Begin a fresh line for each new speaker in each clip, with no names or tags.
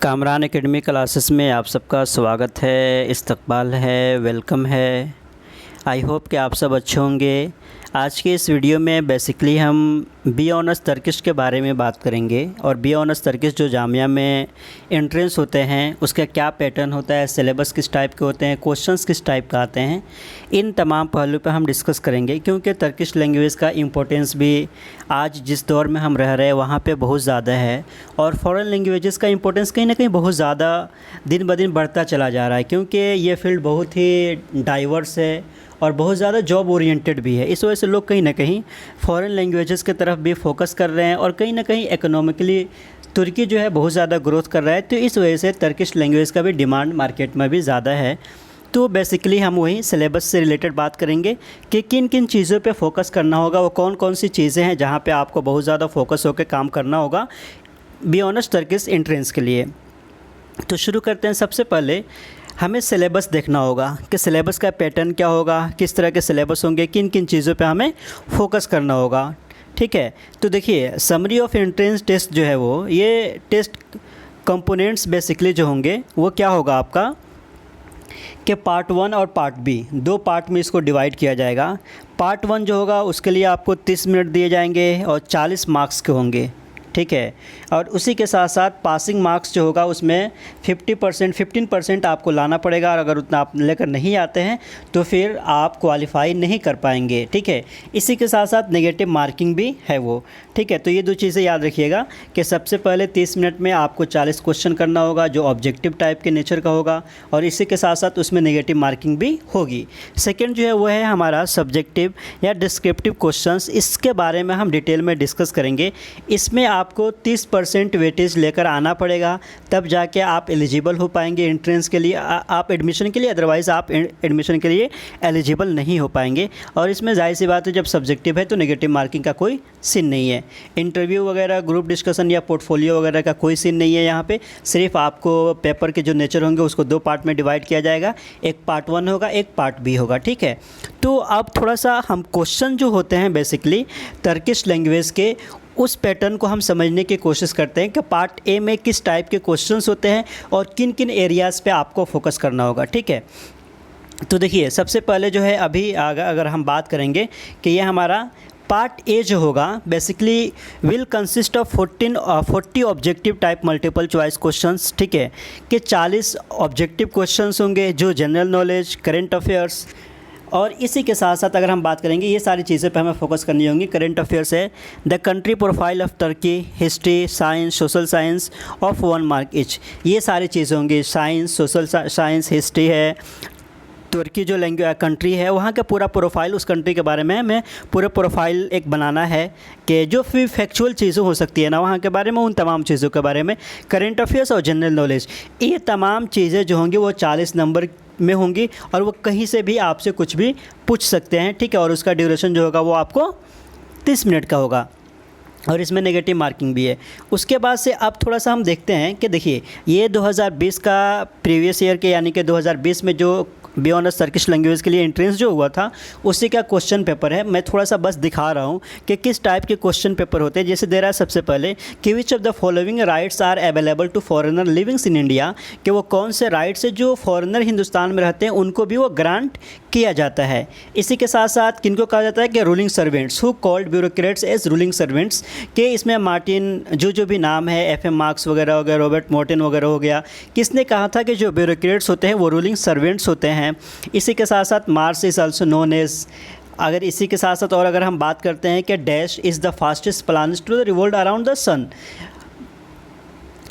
Kamran academy classes में आप सबका स्वागत है, इस्तकबाल है, वेलकम है। आई होप कि आप सब अच्छे होंगे। आज के इस वीडियो में बेसिकली हम बी ऑनर्स तर्किश के बारे में बात करेंगे और बी ऑनर्स तर्किश जो जामिया में एंट्रेंस होते हैं उसका क्या पैटर्न होता है, सिलेबस किस टाइप के होते हैं, क्वेश्चंस किस टाइप का आते हैं, इन तमाम पहलू पर हम डिस्कस करेंगे। क्योंकि तर्किश लैंग्वेज का इम्पोर्टेंस भी आज जिस दौर में हम रह रहे हैं वहाँ पे बहुत ज़्यादा है और फॉरेन लैंग्वेजेस का इम्पोर्टेंस कहीं ना कहीं बहुत ज़्यादा दिन ब दिन बढ़ता चला जा रहा है, क्योंकि ये फील्ड बहुत ही डाइवर्स है और बहुत ज़्यादा जॉब ओरिएंटेड भी है। इस वजह से लोग कहीं ना कहीं फ़ॉरेन लैंग्वेजेस की तरफ भी फोकस कर रहे हैं और कहीं ना कहीं इकोनॉमिकली तुर्की जो है बहुत ज़्यादा ग्रोथ कर रहा है, तो इस वजह से तर्किश लैंग्वेज का भी डिमांड मार्केट में भी ज़्यादा है। तो बेसिकली हम वही सिलेबस से रिलेटेड बात करेंगे कि किन किन चीज़ों पे फोकस करना होगा, वो कौन कौन सी चीज़ें हैं जहाँ पे आपको बहुत ज़्यादा फोकस होकर काम करना होगा बी ऑनर्स तर्किश एंट्रेंस के लिए। तो शुरू करते हैं। सबसे पहले हमें सिलेबस देखना होगा कि सिलेबस का पैटर्न क्या होगा, किस तरह के सिलेबस होंगे, किन किन चीज़ों पे हमें फोकस करना होगा। ठीक है, तो देखिए समरी ऑफ एंट्रेंस टेस्ट जो है वो ये टेस्ट कंपोनेंट्स बेसिकली जो होंगे वो क्या होगा आपका कि पार्ट 1 और पार्ट बी, दो पार्ट में इसको डिवाइड किया जाएगा। पार्ट 1 जो होगा उसके लिए आपको 30 मिनट दिए जाएंगे और 40 मार्क्स के होंगे। ठीक है, और उसी के साथ साथ पासिंग मार्क्स जो होगा उसमें 15% आपको लाना पड़ेगा और अगर उतना आप लेकर नहीं आते हैं तो फिर आप क्वालिफाई नहीं कर पाएंगे। ठीक है, इसी के साथ साथ नेगेटिव मार्किंग भी है वो। ठीक है, तो ये दो चीज़ें याद रखिएगा कि सबसे पहले 30 मिनट में आपको 40 क्वेश्चन करना होगा जो ऑब्जेक्टिव टाइप के नेचर का होगा और इसी के साथ साथ उसमें नेगेटिव मार्किंग भी होगी। सेकेंड जो है वो है हमारा सब्जेक्टिव या डिस्क्रिप्टिव क्वेश्चंस, इसके बारे में हम डिटेल में डिस्कस करेंगे। इसमें आपको 30% वेटेज लेकर आना पड़ेगा, तब जाके आप एलिजिबल हो पाएंगे एंट्रेंस के लिए, आप एडमिशन के लिए, अदरवाइज़ आप एडमिशन के लिए एलिजिबल नहीं हो पाएंगे। और इसमें जाहिर सी बात है जब सब्जेक्टिव है तो नेगेटिव मार्किंग का कोई सीन नहीं है। इंटरव्यू वगैरह, ग्रुप डिस्कशन या पोर्टफोलियो वगैरह का कोई सीन नहीं है यहाँ पे। सिर्फ आपको पेपर के जो नेचर होंगे उसको दो पार्ट में डिवाइड किया जाएगा, एक पार्ट 1 होगा, एक पार्ट बी होगा। ठीक है, तो अब थोड़ा सा हम क्वेश्चन जो होते हैं बेसिकली तर्किश लैंग्वेज के उस पैटर्न को हम समझने की कोशिश करते हैं कि पार्ट ए में किस टाइप के क्वेश्चंस होते हैं और किन किन एरियाज़ पे आपको फोकस करना होगा। ठीक है, तो देखिए सबसे पहले जो है अभी अगर हम बात करेंगे कि ये हमारा पार्ट ए जो होगा basically will consist of 40 objective type multiple choice questions. ठीक है, कि 40 ऑब्जेक्टिव क्वेश्चंस होंगे जो जनरल नॉलेज, करेंट अफेयर्स, और इसी के साथ साथ अगर हम बात करेंगे ये सारी चीज़ें पे हमें फोकस करनी होंगी। करंट अफेयर्स है, the country profile of Turkey, history, science, social science of 1 mark each, ये सारी चीज़ें होंगी। साइंस, सोशल साइंस, हिस्ट्री है, तुर्की जो लैंग्वेज कंट्री है वहाँ का पूरा प्रोफाइल, उस कंट्री के बारे में हमें पूरा प्रोफाइल एक बनाना है कि जो फिर फैक्चुअल चीज़ें हो सकती है ना वहाँ के बारे में, उन तमाम चीज़ों के बारे में। करेंट अफेयर्स और जनरल नॉलेज, ये तमाम चीज़ें जो होंगी वो 40 नंबर में होंगी और वो कहीं से भी आपसे कुछ भी पूछ सकते हैं। ठीक है, और उसका ड्यूरेशन जो होगा वो आपको 30 मिनट का होगा और इसमें नेगेटिव मार्किंग भी है। उसके बाद से अब थोड़ा सा हम देखते हैं कि देखिए ये 2020 का प्रीवियस ईयर के यानी कि 2020 में जो बी ऑनर्स तर्किश लैंग्वेज के लिए एंट्रेंस जो हुआ था उसी का क्वेश्चन पेपर है। मैं थोड़ा सा बस दिखा रहा हूँ कि किस टाइप के क्वेश्चन पेपर होते हैं। जैसे दे रहा है सबसे पहले कि which of the following rights are available to foreigner livings in India, कि वो कौन से राइट्स है जो फॉरेनर हिंदुस्तान में रहते हैं उनको भी वो ग्रांट किया जाता है। इसी के साथ साथ किनको कहा जाता है कि ruling servants, who called bureaucrats as ruling servants, के इसमें मार्टिन जो भी नाम है, FM मार्क्स वगैरह हो गया, रॉबर्ट मॉर्टिन वगैरह हो गया, किसने कहा था कि जो ब्यूरोक्रेट्स होते हैं वो रूलिंग सर्वेंट्स होते हैं। इसी के साथ साथ Mars is also known as, अगर इसी के साथ साथ और अगर हम बात करते हैं कि dash is the fastest planet to the revolve around the sun,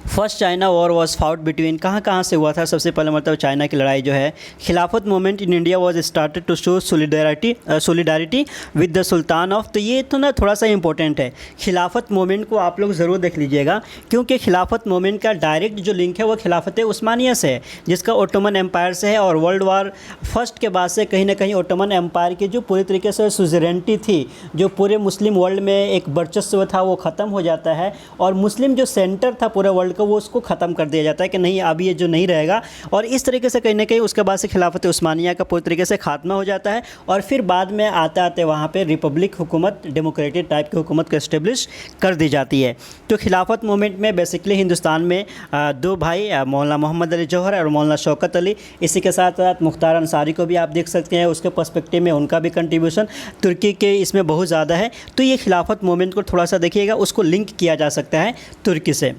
first China war was fought between, कहाँ से हुआ था सबसे पहले, मतलब चाइना की लड़ाई जो है। Khilafat movement in India was started to show solidarity with the sultan of, तो ये तो ना थोड़ा सा इंपॉर्टेंट है। खिलाफत मूवमेंट को आप लोग ज़रूर देख लीजिएगा क्योंकि खिलाफत मूवमेंट का डायरेक्ट जो लिंक है वो खिलाफत उस्मानिया से है जिसका ओटोमन एम्पायर से है। और वर्ल्ड वार फर्स्ट के बाद से कहीं ना कहीं ओटोमन एम्पायर की जो पूरी तरीके से सुजरेंटी थी, जो पूरे मुस्लिम वर्ल्ड में एक वर्चस्व था, वो ख़त्म हो जाता है और मुस्लिम जो सेंटर था पूरे वर्ल्ड का वो उसको ख़त्म कर दिया जाता है कि नहीं अब ये जो नहीं रहेगा, और इस तरीके से कहीं ना कहीं उसके बाद से खिलाफत उस्मानिया का पूरी तरीके से खात्मा हो जाता है। और फिर बाद में आते आते वहाँ पे रिपब्लिक हुकूमत, डेमोक्रेटिक टाइप की हुकूमत को इस्टेब्लिश कर दी जाती है। तो खिलाफत मूवमेंट में बेसिकली हिंदुस्तान में दो भाई, मौलाना मोहम्मद अली जौहर और मौलाना शौकत अली, इसी के साथ साथ मुख्तार अंसारी को भी आप देख सकते हैं, उसके पर्सपेक्टिव में उनका भी कंट्रीब्यूशन तुर्की के इसमें बहुत ज़्यादा है। तो ये खिलाफत मूवमेंट को थोड़ा सा देखिएगा, उसको लिंक किया जा सकता है तुर्की से।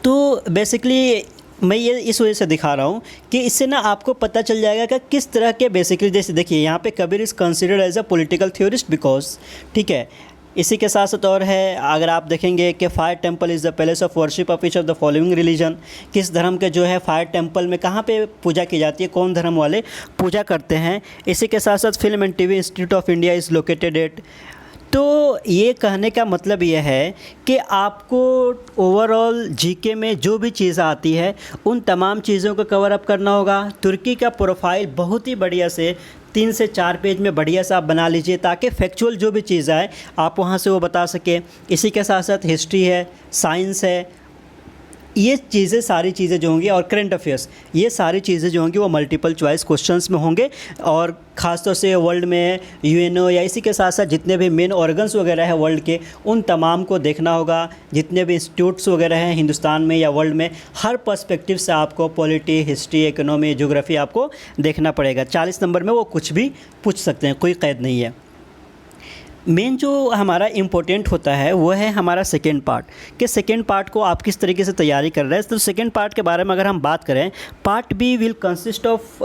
तो बेसिकली मैं ये इस वजह से दिखा रहा हूँ कि इससे ना आपको पता चल जाएगा कि किस तरह के बेसिकली, जैसे देखिए यहाँ पे Kabir is considered as a political theorist because, ठीक है। इसी के साथ साथ और है, अगर आप देखेंगे कि fire temple is the palace of worship of each of the following religion, किस धर्म के जो है फायर टेम्पल में कहाँ पे पूजा की जाती है, कौन धर्म वाले पूजा करते हैं। इसी के साथ साथ film and TV institute of India is located at. तो ये कहने का मतलब ये है कि आपको ओवरऑल जीके में जो भी चीज़ आती है उन तमाम चीज़ों को कवर अप करना होगा। तुर्की का प्रोफाइल बहुत ही बढ़िया से 3 से 4 पेज में बढ़िया सा आप बना लीजिए, ताकि फैक्चुअल जो भी चीज़ आए आप वहाँ से वो बता सकें। इसी के साथ साथ हिस्ट्री है, साइंस है, ये चीज़ें सारी चीज़ें जो होंगी, और करंट अफेयर्स, ये सारी चीज़ें जो होंगी वो मल्टीपल चॉइस क्वेश्चंस में होंगे। और ख़ासतौर से वर्ल्ड में यूएनओ या इसी के साथ साथ जितने भी मेन ऑर्गन्स वगैरह हैं वर्ल्ड के, उन तमाम को देखना होगा। जितने भी इंस्टीट्यूट्स वगैरह हैं हिंदुस्तान में या वर्ल्ड में, हर पर्सपेक्टिव से आपको पॉलिटी, हिस्ट्री, इकोनॉमी, ज्योग्राफी आपको देखना पड़ेगा। 40 नंबर में वो कुछ भी पूछ सकते हैं, कोई क़ैद नहीं है। मेन जो हमारा इम्पोर्टेंट होता है वो है हमारा सेकेंड पार्ट, कि सेकेंड पार्ट को आप किस तरीके से तैयारी कर रहे हैं। तो सेकेंड पार्ट के बारे में अगर हम बात करें, part B will consist of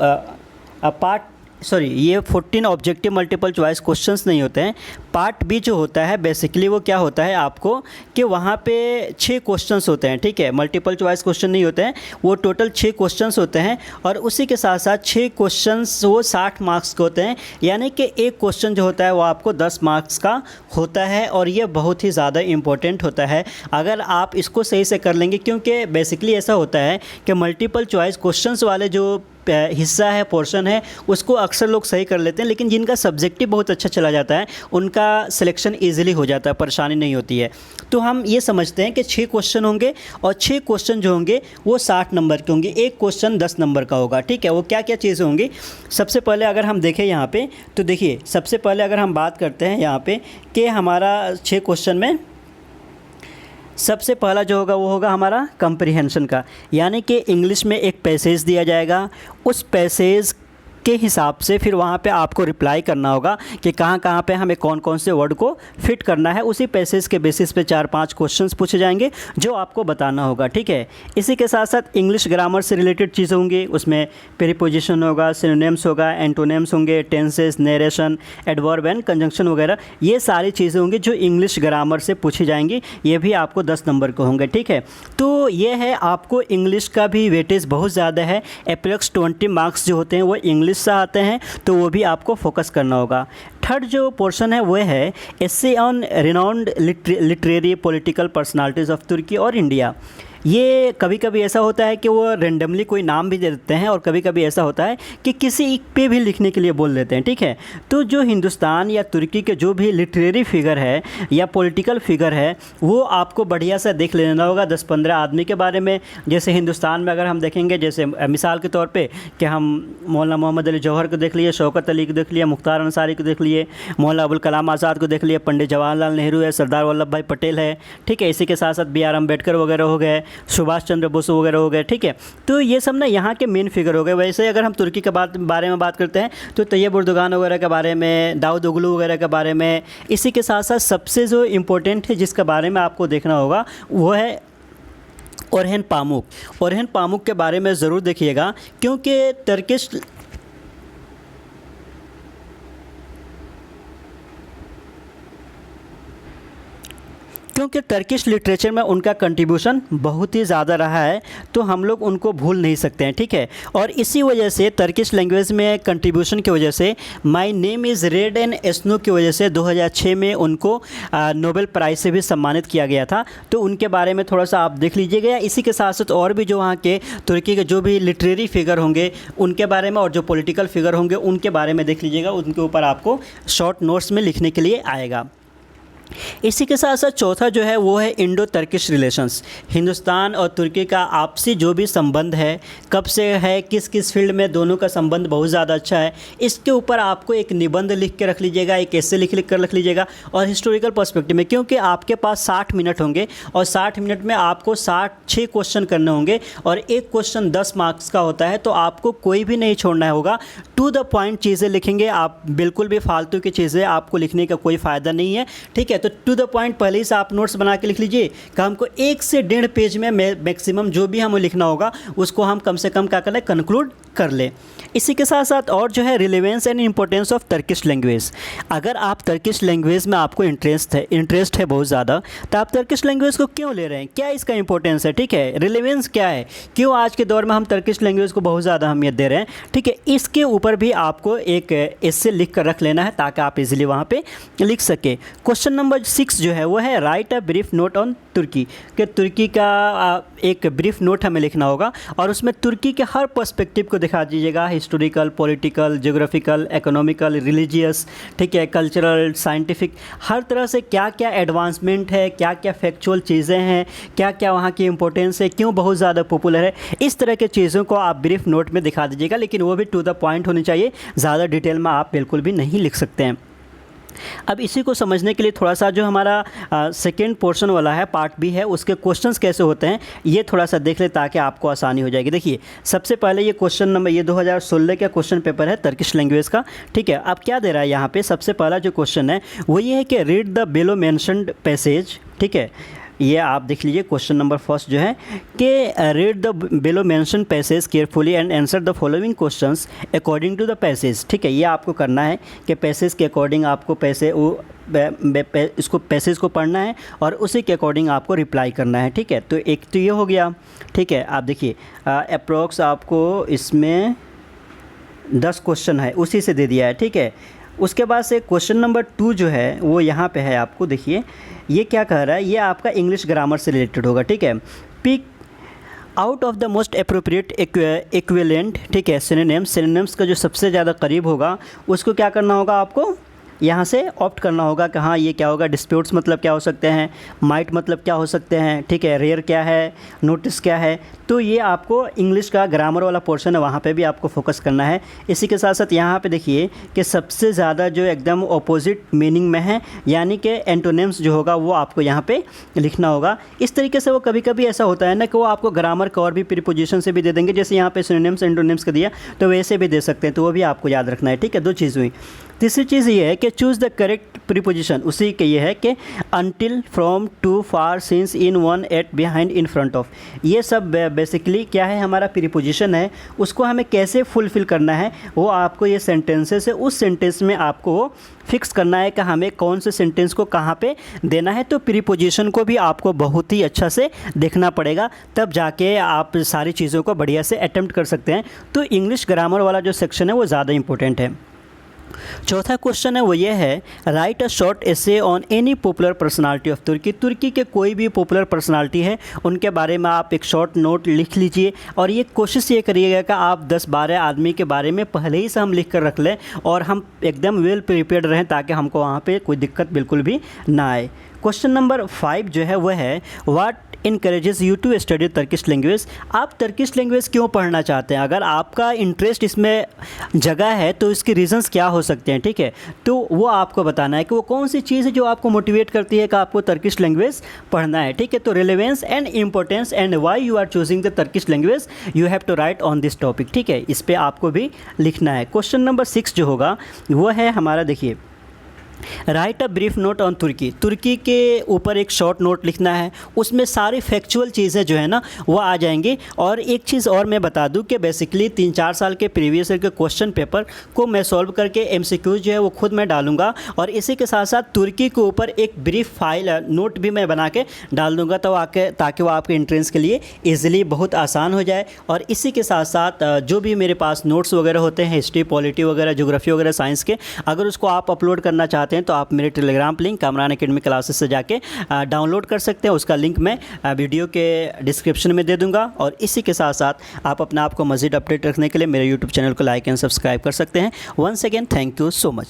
ये 14 ऑब्जेक्टिव मल्टीपल चॉइस क्वेश्चंस नहीं होते हैं। पार्ट बी जो होता है बेसिकली वो क्या होता है आपको, कि वहाँ पे 6 क्वेश्चंस होते हैं, ठीक है। मल्टीपल चॉइस क्वेश्चन नहीं होते हैं, वो टोटल 6 क्वेश्चंस होते हैं। और उसी के साथ साथ 6 क्वेश्चंस वो 60 मार्क्स के होते हैं, यानी कि एक क्वेश्चन जो होता है वो आपको 10 मार्क्स का होता है। और ये बहुत ही ज़्यादा इम्पोर्टेंट होता है अगर आप इसको सही से कर लेंगे, क्योंकि बेसिकली ऐसा होता है कि मल्टीपल चॉइस क्वेश्चंस वाले जो हिस्सा है, पोर्शन है, उसको अक्सर लोग सही कर लेते हैं, लेकिन जिनका सब्जेक्टिव बहुत अच्छा चला जाता है उनका सिलेक्शन इजीली हो जाता है, परेशानी नहीं होती है। तो हम ये समझते हैं कि 6 क्वेश्चन होंगे, और 6 क्वेश्चन जो होंगे वो 60 नंबर के होंगे, एक क्वेश्चन 10 नंबर का होगा, ठीक है। वो क्या क्या चीज़ें होंगी, सबसे पहले अगर हम देखें यहाँ पे, तो देखिए सबसे पहले अगर हम बात करते हैं यहाँ पे कि हमारा 6 क्वेश्चन में सबसे पहला जो होगा वो होगा हमारा कंप्रीहेंशन का, यानी कि इंग्लिश में एक पैसेज दिया जाएगा, उस पैसेज के हिसाब से फिर वहाँ पे आपको रिप्लाई करना होगा कि कहाँ कहाँ पे हमें कौन कौन से वर्ड को फिट करना है। उसी पैसेज के बेसिस पे 4-5 क्वेश्चंस पूछे जाएंगे जो आपको बताना होगा, ठीक है। इसी के साथ साथ इंग्लिश ग्रामर से रिलेटेड चीज़ें होंगी, उसमें प्रीपोजिशन होगा, सिनोनिम्स होगा, एंटोनिम्स होंगे, tenses, narration, adverb and conjunction वगैरह, ये सारी चीज़ें होंगी जो इंग्लिश ग्रामर से पूछी जाएंगी। ये भी आपको 10 नंबर के होंगे, ठीक है। तो ये है, आपको इंग्लिश का भी वेटेज बहुत ज़्यादा है, अप्रॉक्स 20 मार्क्स जो होते हैं वो इंग्लिश से आते हैं, तो वो भी आपको फोकस करना होगा। थर्ड जो पोर्शन है वो है essay on renowned literary political personalities of Turkey और इंडिया। ये कभी कभी ऐसा होता है कि वो रेंडमली कोई नाम भी दे देते हैं, और कभी कभी ऐसा होता है कि किसी पे भी लिखने के लिए बोल देते हैं, ठीक है। तो जो हिंदुस्तान या तुर्की के जो भी लिटरेरी फिगर है या पॉलिटिकल फिगर है वो आपको बढ़िया सा देख लेना होगा 10-15 आदमी के बारे में। जैसे हिंदुस्तान में अगर हम देखेंगे, जैसे मिसाल के तौर पे कि हम मौलाना मोहम्मद अली जौहर को देख लिए, शौकत अली को देख लिए, मुख्तार अंसारी को देख लिए, मौलाना अबुल कलाम आज़ाद को देख लिए, पंडित जवाहरलाल नेहरू है, सरदार वल्लभ भाई पटेल है, ठीक है। इसी के साथ साथ BR अम्बेडकर वगैरह हो गए, सुभाष चंद्र बोस वगैरह हो गए, ठीक है। तो ये सब ना यहाँ के मेन फिगर हो गए। वैसे अगर हम तुर्की के बारे में बात करते हैं तो तैयब उर्दुगान वगैरह के बारे में, दाऊद ओगलू वगैरह के बारे में। इसी के साथ साथ सबसे जो इम्पोर्टेंट है जिसके बारे में आपको देखना होगा वो है ओरहन पामुक। ओरहन पामुक के बारे में ज़रूर देखिएगा, क्योंकि टर्किश लिटरेचर में उनका कंट्रीब्यूशन बहुत ही ज़्यादा रहा है, तो हम लोग उनको भूल नहीं सकते हैं, ठीक है। और इसी वजह से टर्किश लैंग्वेज में कंट्रीब्यूशन की वजह से my name is red and snow की वजह से 2006 में उनको नोबेल प्राइज़ से भी सम्मानित किया गया था। तो उनके बारे में थोड़ा सा आप देख लीजिएगा। इसी के साथ साथ और भी जो वहाँ के तुर्की के जो भी लिटरेरी फिगर होंगे उनके बारे में, और जो पॉलिटिकल फिगर होंगे उनके बारे में देख लीजिएगा, उनके ऊपर आपको शॉर्ट नोट्स में लिखने के लिए आएगा। इसी के साथ साथ चौथा जो है वो है इंडो तर्किश रिलेशंस। हिंदुस्तान और तुर्की का आपसी जो भी संबंध है, कब से है, किस किस फील्ड में दोनों का संबंध बहुत ज़्यादा अच्छा है, इसके ऊपर आपको एक निबंध लिख के रख लीजिएगा, एक ऐसे लिख कर रख लीजिएगा। और हिस्टोरिकल पर्सपेक्टिव में, क्योंकि आपके पास 60 मिनट होंगे और 60 मिनट में आपको 6 क्वेश्चन करने होंगे और एक क्वेश्चन 10 मार्क्स का होता है, तो आपको कोई भी नहीं छोड़ना होगा। टू द पॉइंट चीज़ें लिखेंगे आप, बिल्कुल भी फालतू की चीज़ें आपको लिखने का कोई फ़ायदा नहीं है, ठीक है। तो टू द पॉइंट पहले ही से आप नोट्स बना के लिख लीजिए कि हमको 1 से 1.5 पेज में मैक्सिमम जो भी हमें लिखना होगा उसको हम कम से कम क्या कर लें, कंक्लूड कर ले। इसी के साथ साथ और जो है relevance and importance of Turkish language. अगर आप टर्किश लैंग्वेज में आपको इंटरेस्ट है बहुत ज़्यादा, तो आप टर्किश लैंग्वेज को क्यों ले रहे हैं, क्या इसका इंपॉर्टेंस है, ठीक है, रिलेवेंस क्या है, क्यों आज के दौर में हम टर्किश लैंग्वेज को बहुत ज़्यादा अहमियत दे रहे हैं, ठीक है। इसके ऊपर भी आपको एक एस्से लिख कर रख लेना है ताकि आप इजीली वहाँ पे लिख सके। क्वेश्चन नंबर 6 जो है वो है write a brief note on Turkey, कि तुर्की का एक ब्रीफ नोट हमें लिखना होगा और उसमें तुर्की के हर पर्सपेक्टिव को दिखा दीजिएगा, historical, political, geographical, economical, religious, ठीक है, कल्चरल, साइंटिफिक, हर तरह से क्या क्या एडवांसमेंट है, क्या क्या फैक्चुअल चीज़ें हैं, क्या क्या वहाँ की इंपॉर्टेंस है, क्यों बहुत ज़्यादा पॉपुलर है, इस तरह के चीज़ों को आप ब्रीफ नोट में दिखा दीजिएगा। लेकिन वो भी टू द पॉइंट होनी चाहिए, ज़्यादा डिटेल में आप बिल्कुल भी नहीं लिख सकते हैं। अब इसी को समझने के लिए थोड़ा सा जो हमारा सेकेंड पोर्शन वाला है, पार्ट बी है, उसके क्वेश्चंस कैसे होते हैं ये थोड़ा सा देख ले ताकि आपको आसानी हो जाएगी। देखिए सबसे पहले ये क्वेश्चन नंबर, ये 2016 का क्वेश्चन पेपर है टर्किश लैंग्वेज का, ठीक है। अब क्या दे रहा है यहाँ पे, सबसे पहला जो क्वेश्चन है वो ये है कि read the below mentioned passage, ठीक है। ये आप देख लीजिए क्वेश्चन नंबर फर्स्ट जो है कि read the below mention passage carefully and answer the following questions according to the passage, ठीक है। ये आपको करना है कि पैसेज के अकॉर्डिंग आपको इसको पैसेज को पढ़ना है और उसी के अकॉर्डिंग आपको रिप्लाई करना है, ठीक है। तो एक तो ये हो गया, ठीक है। आप देखिए अप्रोक्स आपको इसमें 10 क्वेश्चन है, उसी से दे दिया है, ठीक है। उसके बाद से क्वेश्चन नंबर 2 जो है वो यहाँ पे है, आपको देखिए ये क्या कह रहा है, ये आपका इंग्लिश ग्रामर से रिलेटेड होगा, ठीक है। Pick out of the most appropriate equivalent, ठीक है, सिनोनिम्स का जो सबसे ज़्यादा करीब होगा उसको क्या करना होगा, आपको यहाँ से ऑप्ट करना होगा कि हाँ ये क्या होगा, डिस्प्यूट्स मतलब क्या हो सकते हैं, माइट मतलब क्या हो सकते हैं, ठीक है, रेयर क्या है, नोटिस क्या है। तो ये आपको इंग्लिश का ग्रामर वाला पोर्शन है, वहाँ पे भी आपको फोकस करना है। इसी के साथ साथ यहाँ पे देखिए कि सबसे ज़्यादा जो एकदम ऑपोजिट मीनिंग में है, यानी कि एंटोनिम्स जो होगा वो आपको यहाँ पे लिखना होगा। इस तरीके से वो कभी कभी ऐसा होता है ना कि वो आपको ग्रामर का और भी प्रीपोजिशन से भी दे देंगे, जैसे यहाँ पे सिनोनिम्स एंटोनिम्स का दिया तो वैसे भी दे सकते हैं, तो वो भी आपको याद रखना है, ठीक है। 2 चीज़ हुई। तीसरी चीज़ ये है कि चूज़ द करेक्ट प्रीपोजिशन, उसी के ये है कि until, from, to, for, since, in, on, at, behind, in front of, ये सब बेसिकली क्या है, हमारा प्रीपोजिशन है। उसको हमें कैसे फुलफ़िल करना है वो आपको ये सेंटेंसेस है, उस सेंटेंस में आपको फिक्स करना है कि हमें कौन से सेंटेंस को कहाँ पे देना है। तो प्रीपोजिशन को भी आपको बहुत ही अच्छा से देखना पड़ेगा, तब जाके आप सारी चीज़ों को बढ़िया से अटेम्प्ट कर सकते हैं। तो इंग्लिश ग्रामर वाला जो सेक्शन है वो ज़्यादा इंपॉर्टेंट है। चौथा क्वेश्चन है वो ये है write a short essay on any popular personality of Turkey. तुर्की के कोई भी पॉपुलर पर्सनालिटी है उनके बारे में आप एक शॉर्ट नोट लिख लीजिए और ये कोशिश ये करिएगा कि आप 10-12 आदमी के बारे में पहले ही से हम लिख कर रख लें और हम एकदम वेल प्रिपेयर्ड रहें ताकि हमको वहाँ पे कोई दिक्कत बिल्कुल भी ना आए। क्वेश्चन नंबर 5 जो है वह है what encourages you to study Turkish language. आप टर्किश लैंग्वेज क्यों पढ़ना चाहते हैं, अगर आपका इंटरेस्ट इसमें जगह है तो इसके रीजंस क्या हो सकते हैं, ठीक है। तो वो आपको बताना है कि वो कौन सी चीज़ है जो आपको मोटिवेट करती है कि आपको टर्किश लैंग्वेज पढ़ना है, ठीक है। तो relevance and importance and why you are choosing the Turkish language you have to write on this topic, ठीक है। इस पर आपको भी लिखना है। क्वेश्चन नंबर 6 जो होगा वो है हमारा, देखिए write a brief note on Turkey. तुर्की के ऊपर एक शॉर्ट नोट लिखना है, उसमें सारी फैक्चुअल चीज़ें जो है ना वो आ जाएंगी। और एक चीज़ और मैं बता दूं कि बेसिकली 3-4 साल के प्रीवियस ईयर के क्वेश्चन पेपर को मैं सॉल्व करके एमसीक्यूज जो है वो खुद मैं डालूंगा और इसी के साथ साथ तुर्की के ऊपर एक ब्रीफ फाइल नोट भी मैं बना के डाल दूँगा तो ताकि वो आपके एंट्रेंस के लिए ईजिली बहुत आसान हो जाए। और इसी के साथ साथ जो भी मेरे पास नोट्स वगैरह होते हैं हिस्ट्री, पॉलिटी वगैरह, ज्योग्राफी वगैरह, साइंस के, अगर उसको आप अपलोड करना चाहते हैं तो आप मेरे Telegram link Kamran academy classes से जाके डाउनलोड कर सकते हैं। उसका लिंक मैं वीडियो के डिस्क्रिप्शन में दे दूंगा। और इसी के साथ साथ आप अपने आप को मज़ीद अपडेट रखने के लिए मेरे यूट्यूब चैनल को लाइक एंड सब्सक्राइब कर सकते हैं। Once again thank you so much.